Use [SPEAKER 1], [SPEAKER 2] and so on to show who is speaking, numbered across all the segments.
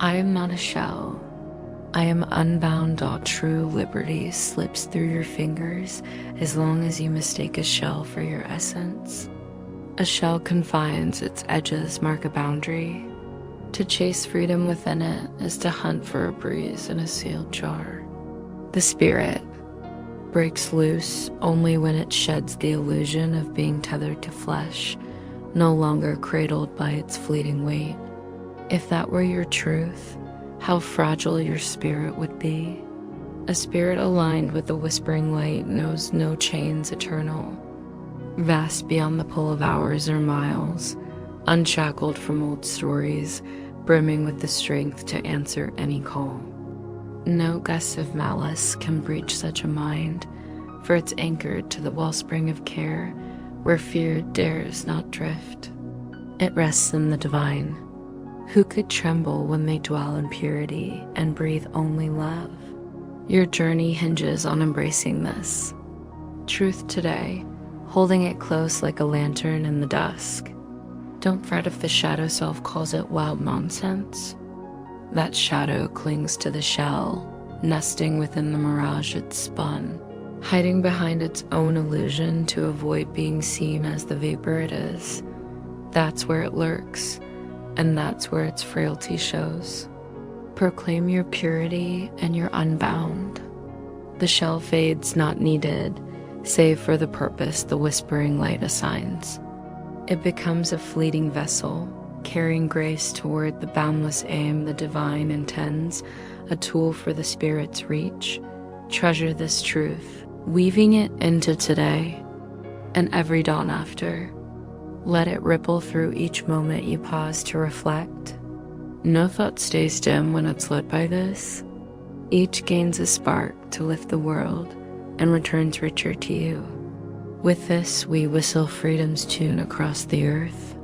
[SPEAKER 1] I am not a shell. I am unbound. All true liberty slips through your fingers as long as you mistake a shell for your essence. A shell confines, its edges mark a boundary. To chase freedom within it is to hunt for a breeze in a sealed jar. The spirit breaks loose only when it sheds the illusion of being tethered to flesh, no longer cradled by its fleeting weight. If that were your truth, how fragile your spirit would be. A spirit aligned with the whispering light knows no chains eternal, vast beyond the pull of hours or miles, unshackled from old stories, brimming with the strength to answer any call. No gusts of malice can breach such a mind, for it's anchored to the wellspring of care, where fear dares not drift. It rests in the divine. Who could tremble when they dwell in purity and breathe only love? Your journey hinges on embracing this. Truth today, holding it close like a lantern in the dusk. Don't fret if the shadow self calls it wild nonsense. That shadow clings to the shell, nesting within the mirage it spun, hiding behind its own illusion to avoid being seen as the vapor it is. That's where it lurks, and that's where its frailty shows. Proclaim your purity and you're unbound. The shell fades not needed, save for the purpose the whispering light assigns. It becomes a fleeting vessel, carrying grace toward the boundless aim the divine intends, a tool for the spirit's reach. Treasure this truth, weaving it into today and every dawn after. Let it ripple through each moment you pause to reflect. No thought stays dim when it's lit by this. Each gains a spark to lift the world and returns richer to you. With this, we whistle freedom's tune across the earth.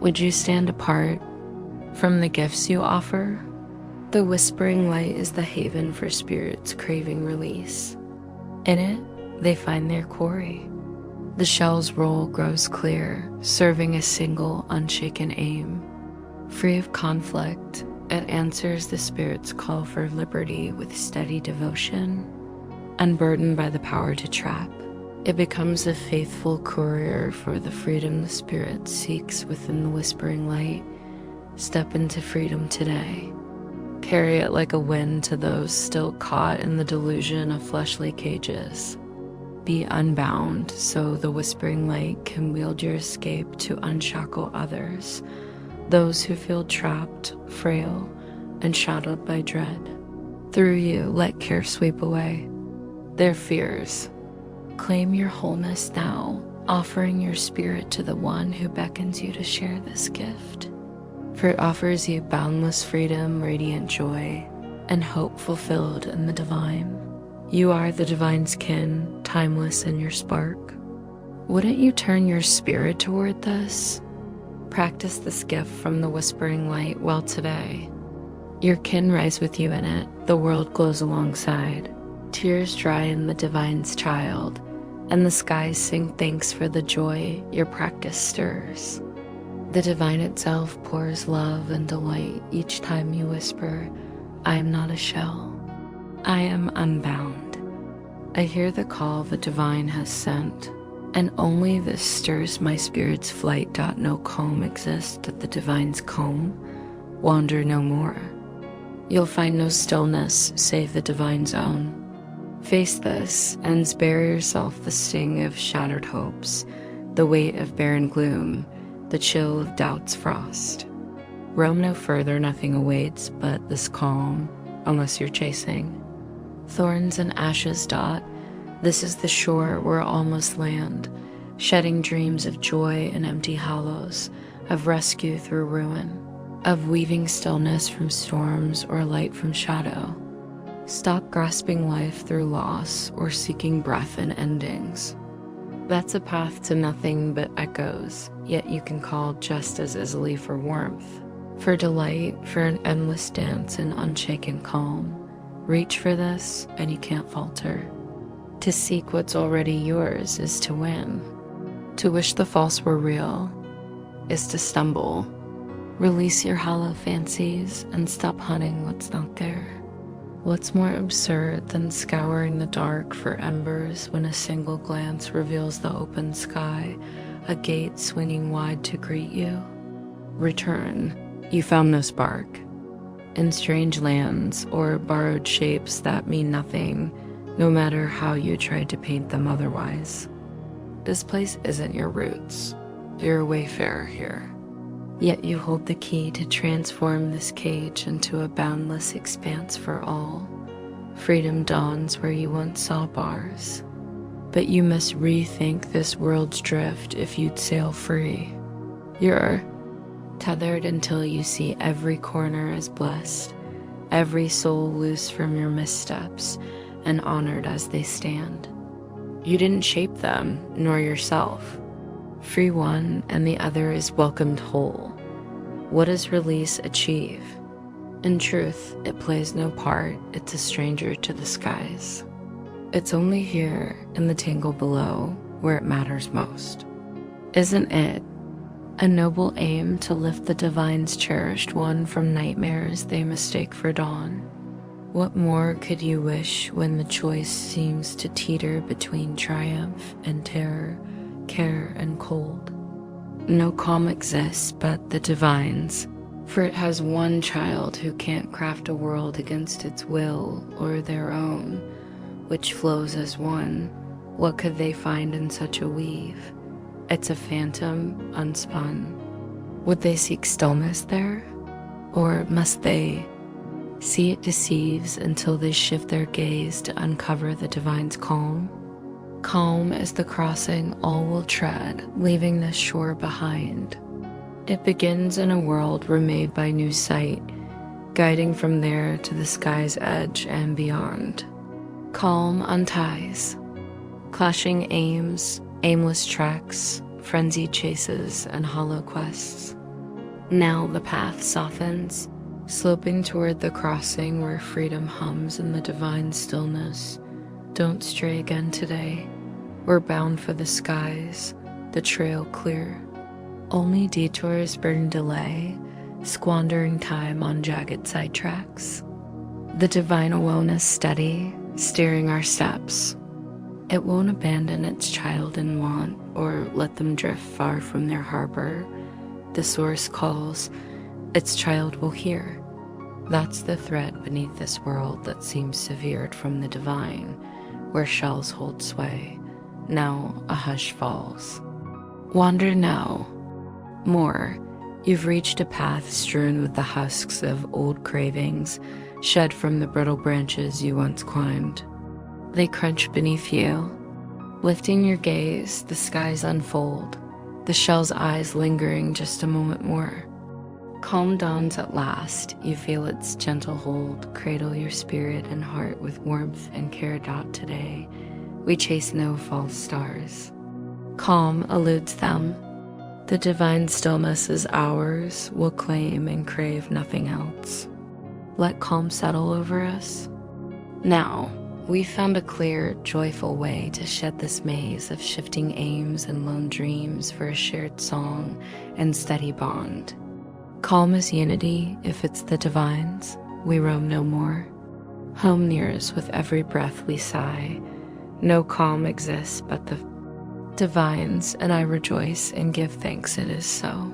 [SPEAKER 1] Would you stand apart from the gifts you offer? The whispering light is the haven for spirits craving release. In it, they find their quarry. The shell's role grows clear, serving a single, unshaken aim. Free of conflict, it answers the spirit's call for liberty with steady devotion. Unburdened by the power to trap, it becomes a faithful courier for the freedom the spirit seeks within the whispering light. Step into freedom today. Carry it like a wind to those still caught in the delusion of fleshly cages. Be unbound so the whispering light can wield your escape to unshackle others, those who feel trapped, frail, and shadowed by dread. Through you, let care sweep away their fears. Claim your wholeness now, offering your spirit to the one who beckons you to share this gift. For it offers you boundless freedom, radiant joy, and hope fulfilled in the divine. You are the divine's kin, timeless in your spark. Wouldn't you turn your spirit toward this? Practice this gift from the whispering light well today. Your kin rise with you in it, the world glows alongside. Tears dry in the divine's child, and the skies sing thanks for the joy your practice stirs. The divine itself pours love and delight each time you whisper, I am not a shell. I am unbound. I hear the call the divine has sent, and only this stirs my spirit's flight. No comb exists at the divine's comb. Wander no more. You'll find no stillness save the divine's own. Face this and spare yourself the sting of shattered hopes, the weight of barren gloom, the chill of doubt's frost. Roam no further, nothing awaits but this calm, unless you're chasing. Thorns and ashes dot, this is the shore where all must land, shedding dreams of joy in empty hollows, of rescue through ruin, of weaving stillness from storms or light from shadow. Stop grasping life through loss or seeking breath in endings. That's a path to nothing but echoes, yet you can call just as easily for warmth, for delight, for an endless dance in unshaken calm. Reach for this and you can't falter. To seek what's already yours is to win. To wish the false were real is to stumble. Release your hollow fancies and stop hunting what's not there. What's more absurd than scouring the dark for embers when a single glance reveals the open sky, a gate swinging wide to greet you? Return. You found no spark. In strange lands or borrowed shapes that mean nothing, no matter how you tried to paint them otherwise. This place isn't your roots. You're a wayfarer here. Yet you hold the key to transform this cage into a boundless expanse for all. Freedom dawns where you once saw bars. But you must rethink this world's drift if you'd sail free. You're tethered until you see every corner as blessed, every soul loose from your missteps, and honored as they stand. You didn't shape them, nor yourself. Free one, and the other is welcomed whole. What does release achieve? In truth, it plays no part, it's a stranger to the skies. It's only here, in the tangle below, where it matters most. Isn't it a noble aim to lift the divine's cherished one from nightmares they mistake for dawn? What more could you wish when the choice seems to teeter between triumph and terror, care and cold? No calm exists but the divine's, for it has one child who can't craft a world against its will or their own, which flows as one. What could they find in such a weave? It's a phantom unspun. Would they seek stillness there? Or must they see it deceives until they shift their gaze to uncover the divine's calm? Calm is the crossing all will tread, leaving this shore behind. It begins in a world remade by new sight, guiding from there to the sky's edge and beyond. Calm unties, clashing aims, aimless tracks, frenzied chases, and hollow quests. Now the path softens, sloping toward the crossing where freedom hums in the divine stillness. Don't stray again today. We're bound for the skies, the trail clear. Only detours bring delay, squandering time on jagged sidetracks. The divine alone is steady, steering our steps. It won't abandon its child in want or let them drift far from their harbor. The source calls, its child will hear. That's the thread beneath this world that seems severed from the divine, where shells hold sway. Now a hush falls. Wander now. More, you've reached a path strewn with the husks of old cravings, shed from the brittle branches you once climbed. They crunch beneath you. Lifting your gaze, the skies unfold, the shell's eyes lingering just a moment more. Calm dawns at last, you feel its gentle hold, cradle your spirit and heart with warmth and care. Today, we chase no false stars. Calm eludes them. The divine stillness is ours, we'll claim and crave nothing else. Let calm settle over us. Now, we found a clear, joyful way to shed this maze of shifting aims and lone dreams for a shared song and steady bond. Calm is unity if it's the divine's, we roam no more. Home nears with every breath we sigh. No calm exists but the divine's, and I rejoice and give thanks it is so.